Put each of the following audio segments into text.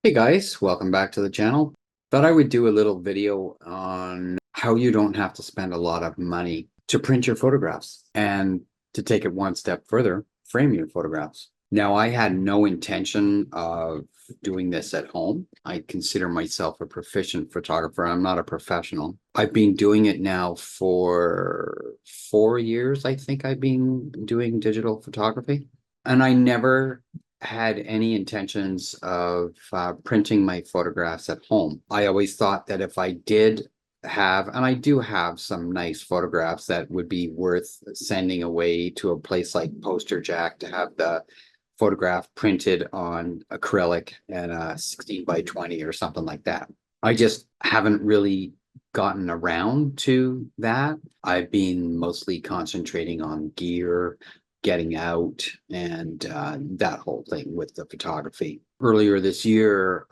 Hey guys, welcome back to the channel. Thought I would do a little video on how you don't have to spend a lot of money to print your photographs and to take it one step further, frame your photographs. Now, I had no intention of doing this at home. I consider myself a proficient photographer. I'm not a professional. I've been doing it now for 4 years. I think I've been doing digital photography, and I never had any intentions of printing my photographs at home. I always thought that if I did have, and I do have some nice photographs that would be worth sending away to a place like Poster Jack to have the photograph printed on acrylic and a 16 by 20 or something like that. I just haven't really gotten around to that. I've been mostly concentrating on gear, getting out, and that whole thing with the photography. Earlier this year,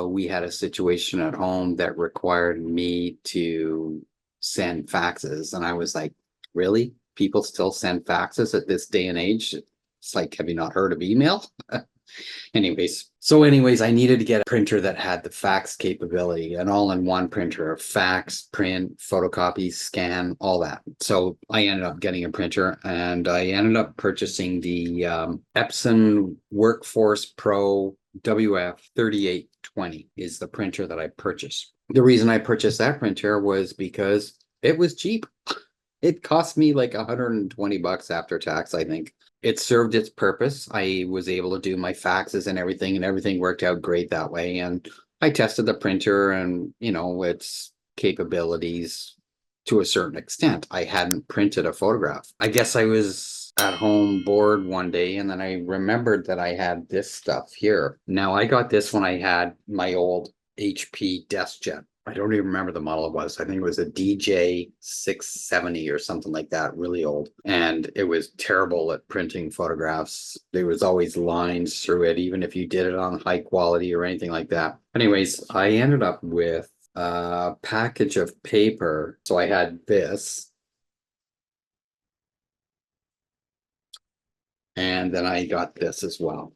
we had a situation at home that required me to send faxes. And I was like, really? People still send faxes at this day and age? It's like, have you not heard of email? Anyways, I needed to get a printer that had the fax capability, an all-in-one printer, fax, print, photocopy, scan, all that. So I ended up getting a printer, and I ended up purchasing the Epson Workforce Pro WF 3820 is the printer that I purchased. The reason I purchased that printer was because it was cheap. It cost me like $120 after tax, I think. It served its purpose. I was able to do my faxes and everything worked out great that way. And I tested the printer and, its capabilities to a certain extent. I hadn't printed a photograph. I guess I was at home bored one day, and then I remembered that I had this stuff here. Now, I got this when I had my old HP DeskJet. I don't even remember the model it was. I think it was a DJ 670 or something like that, really old. And it was terrible at printing photographs. There was always lines through it, even if you did it on high quality or anything like that. Anyways, I ended up with a package of paper. So I had this, and then I got this as well.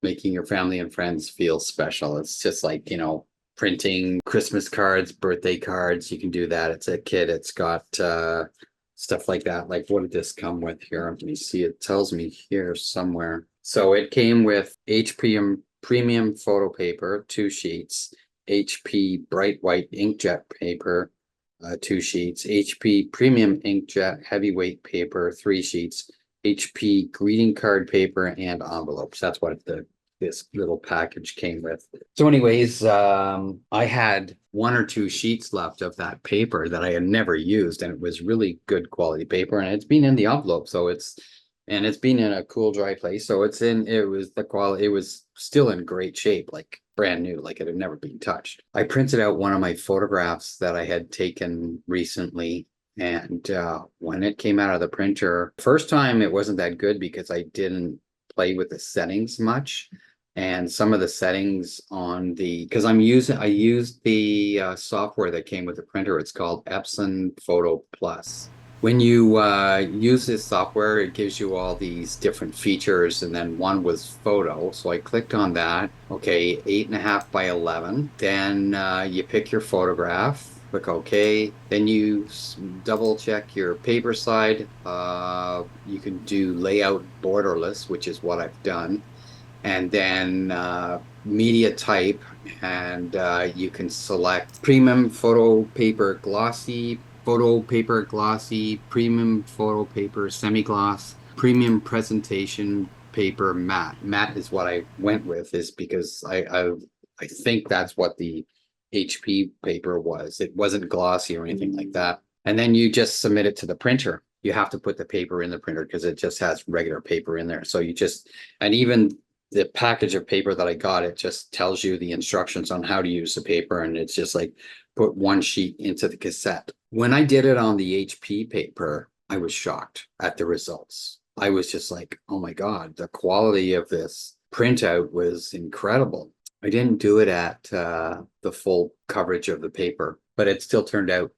Making your family and friends feel special. It's just like, printing Christmas cards, birthday cards. You can do that. It's a kit. It's got stuff like that. Like, what did this come with here? Let me see. It tells me here somewhere. So it came with HP premium photo paper, 2 sheets, HP bright white inkjet paper, 2 sheets, HP premium inkjet heavyweight paper, 3 sheets, HP greeting card paper, and envelopes. That's what this little package came with. So anyways, I had 1 or 2 sheets left of that paper that I had never used, and it was really good quality paper, and it's been in the envelope, so it's been in a cool, dry place. So it was still in great shape, like brand new, like it had never been touched. I printed out one of my photographs that I had taken recently. And when it came out of the printer, first time it wasn't that good because I didn't play with the settings much. And some of the settings because I used the software that came with the printer. It's called Epson Photo Plus. When you use this software, it gives you all these different features, and then one was photo. So I clicked on that. Okay, 8.5 by 11. Then you pick your photograph. Click OK. Then you double check your paper side. You can do layout borderless, which is what I've done. And then media type, and you can select premium photo paper glossy, premium photo paper semi-gloss, premium presentation paper matte. Matte is what I went with, is because I think that's what the HP paper was. It wasn't glossy or anything like that. And then you just submit it to the printer. You have to put the paper in the printer because it just has regular paper in there. So and even the package of paper that I got, it just tells you the instructions on how to use the paper. And it's just like, put 1 sheet into the cassette. When I did it on the HP paper, I was shocked at the results. I was just like, oh my God, the quality of this printout was incredible. I didn't do it at the full coverage of the paper, but it still turned out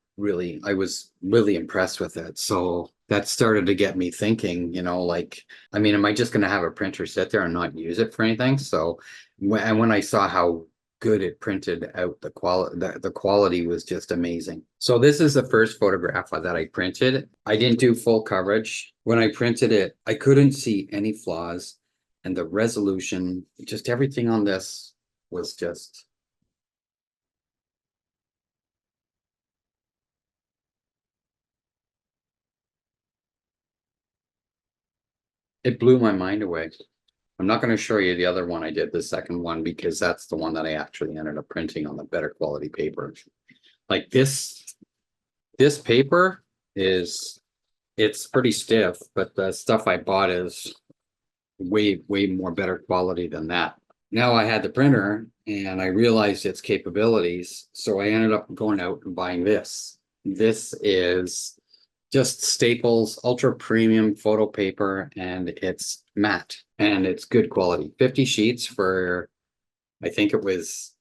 I was really impressed with it. So that started to get me thinking, like, I mean, am I just going to have a printer sit there and not use it for anything? So when I saw how good it printed out, the quality was just amazing. So this is the first photograph that I printed. I didn't do full coverage. When I printed it, I couldn't see any flaws, and the resolution, just everything on this was just. It blew my mind away. I'm not going to show you the other one I did, the second one, because that's the one that I actually ended up printing on the better quality paper. Like this paper it's pretty stiff, but the stuff I bought is way more better quality than that. Now I had the printer and I realized its capabilities, so I ended up going out and buying this. This is just Staples ultra premium photo paper, and it's matte and it's good quality. 50 sheets for, I think it was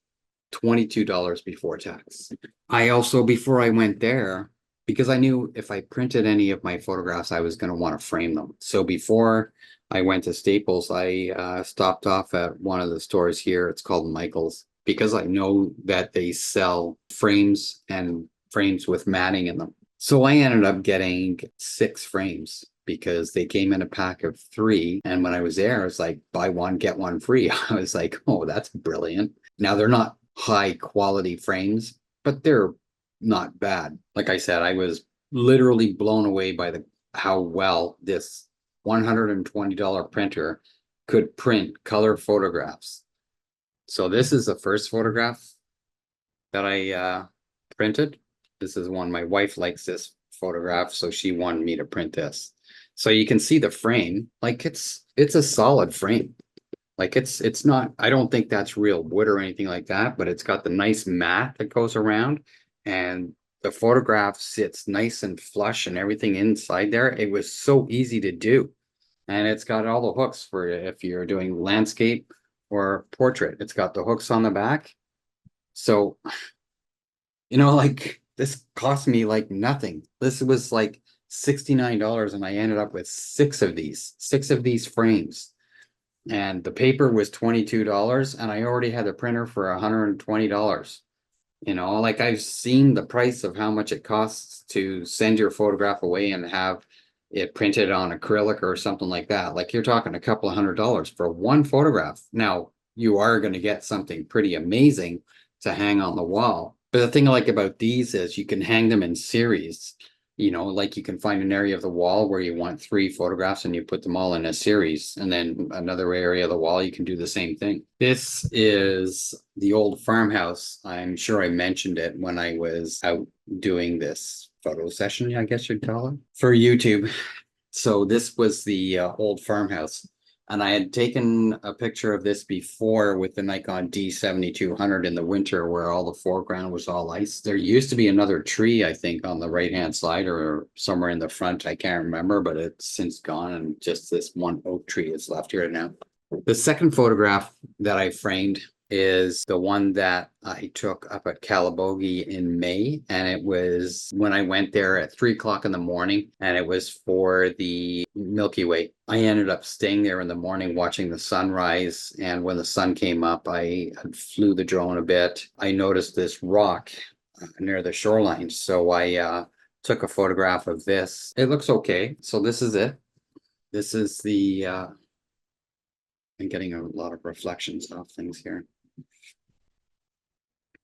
$22 before tax. I also, before I went there, because I knew if I printed any of my photographs, I was going to want to frame them. So before I went to Staples, I stopped off at one of the stores here. It's called Michael's, because I know that they sell frames and frames with matting in them. So I ended up getting 6 frames because they came in a pack of 3. And when I was there, it was like, buy one, get one free. I was like, oh, that's brilliant. Now they're not high quality frames, but they're not bad. Like I said, I was literally blown away by how well this $120 printer could print color photographs. So this is the first photograph that I printed. This is one, my wife likes this photograph, so she wanted me to print this. So you can see the frame, like it's a solid frame. Like it's not, I don't think that's real wood or anything like that, but it's got the nice mat that goes around, and the photograph sits nice and flush and everything inside there. It was so easy to do. And it's got all the hooks for if you're doing landscape or portrait. It's got the hooks on the back. So, like this cost me like nothing. This was like $69, and I ended up with 6 of these frames. And the paper was $22, and I already had the printer for $120. Like I've seen the price of how much it costs to send your photograph away and have it printed on acrylic or something like that. Like you're talking a couple of $100 for one photograph. Now you are going to get something pretty amazing to hang on the wall. But the thing I like about these is you can hang them in series. Like you can find an area of the wall where you want 3 photographs and you put them all in a series, and then another area of the wall, you can do the same thing. This is the old farmhouse. I'm sure I mentioned it when I was out doing this photo session, I guess you'd call it, for YouTube. So this was the old farmhouse. And I had taken a picture of this before with the Nikon D7200 in the winter, where all the foreground was all ice. There used to be another tree, I think, on the right-hand side or somewhere in the front. I can't remember, but it's since gone, and just this one oak tree is left here now. The second photograph that I framed is the one that I took up at Calabogie in May. And it was when I went there at 3 o'clock in the morning, and it was for the Milky Way. I ended up staying there in the morning watching the sunrise. And when the sun came up, I flew the drone a bit. I noticed this rock near the shoreline. So I took a photograph of this. It looks okay. So this is it. This is the, I'm getting a lot of reflections off things here.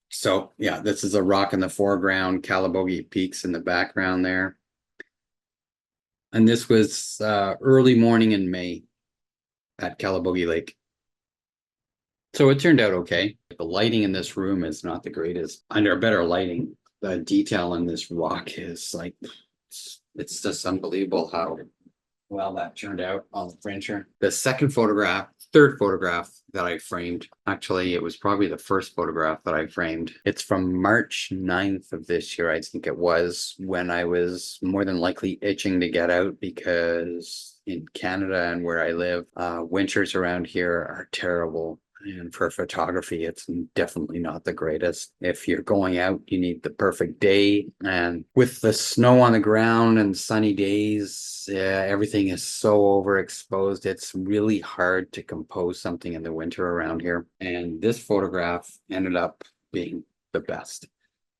So yeah, this is a rock in the foreground, Calabogie Peaks in the background there. And this was early morning in May at Calabogie Lake. So it turned out okay. The lighting in this room is not the greatest. Under better lighting, the detail in this rock is like, it's just unbelievable how well that turned out on the printer. The third photograph that I framed, actually, it was probably the first photograph that I framed. It's from March 9th of this year, I think it was, when I was more than likely itching to get out, because in Canada and where I live, winters around here are terrible. And for photography, it's definitely not the greatest. If you're going out, you need the perfect day. And with the snow on the ground and sunny days, everything is so overexposed. It's really hard to compose something in the winter around here. And this photograph ended up being the best.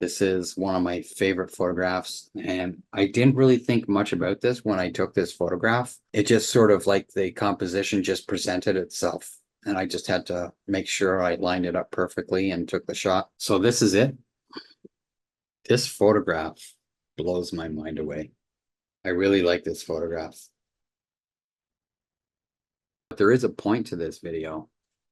This is one of my favorite photographs, and I didn't really think much about this when I took this photograph. It just sort of like the composition just presented itself, and I just had to make sure I lined it up perfectly and took the shot. So this is it. This photograph blows my mind away. I really like this photograph. But there is a point to this video,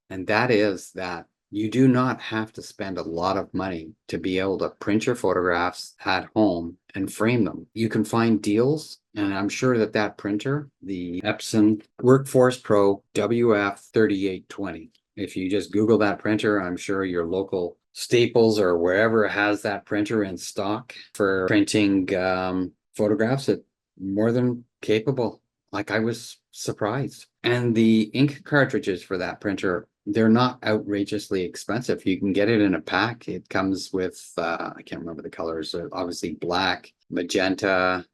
and that is that you do not have to spend a lot of money to be able to print your photographs at home and frame them. You can find deals, and I'm sure that that printer, the Epson Workforce Pro WF3820, if you just Google that printer, I'm sure your local Staples or wherever has that printer in stock for printing photographs, it's more than capable. Like, I was surprised. And the ink cartridges for that printer, they're not outrageously expensive. You can get it in a pack. It comes with, I can't remember the colors, obviously black, magenta,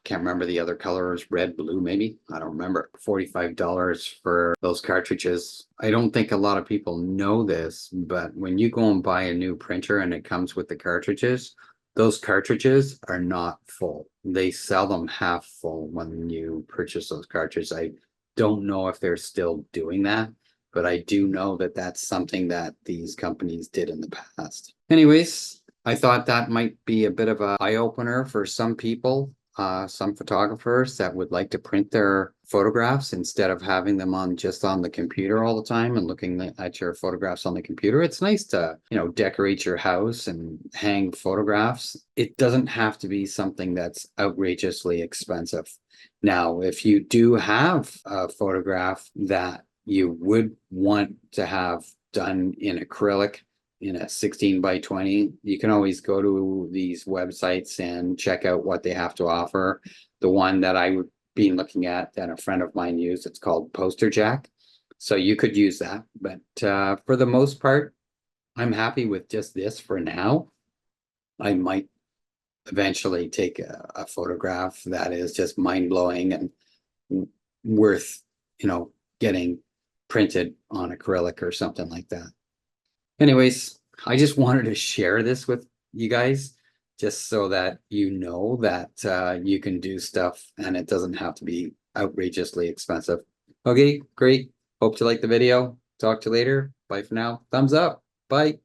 can't remember the other colors, red, blue, maybe. I don't remember. $45 for those cartridges. I don't think a lot of people know this, but when you go and buy a new printer and it comes with the cartridges, those cartridges are not full. They sell them half full when you purchase those cartridges. I don't know if they're still doing that, but I do know that that's something that these companies did in the past. Anyways, I thought that might be a bit of an eye-opener for some people, some photographers that would like to print their photographs instead of having them on just on the computer all the time and looking at your photographs on the computer. It's nice to, decorate your house and hang photographs. It doesn't have to be something that's outrageously expensive. Now, if you do have a photograph that you would want to have done in acrylic in a 16x20, you can always go to these websites and check out what they have to offer. The one that I would be looking at that a friend of mine used, it's called Posterjack. So you could use that. But for the most part, I'm happy with just this for now. I might eventually take a photograph that is just mind-blowing and worth, getting printed on acrylic or something like that. Anyways, I just wanted to share this with you guys just so that you know that you can do stuff and it doesn't have to be outrageously expensive. Okay, great. Hope you liked the video. Talk to you later. Bye for now. Thumbs up. Bye.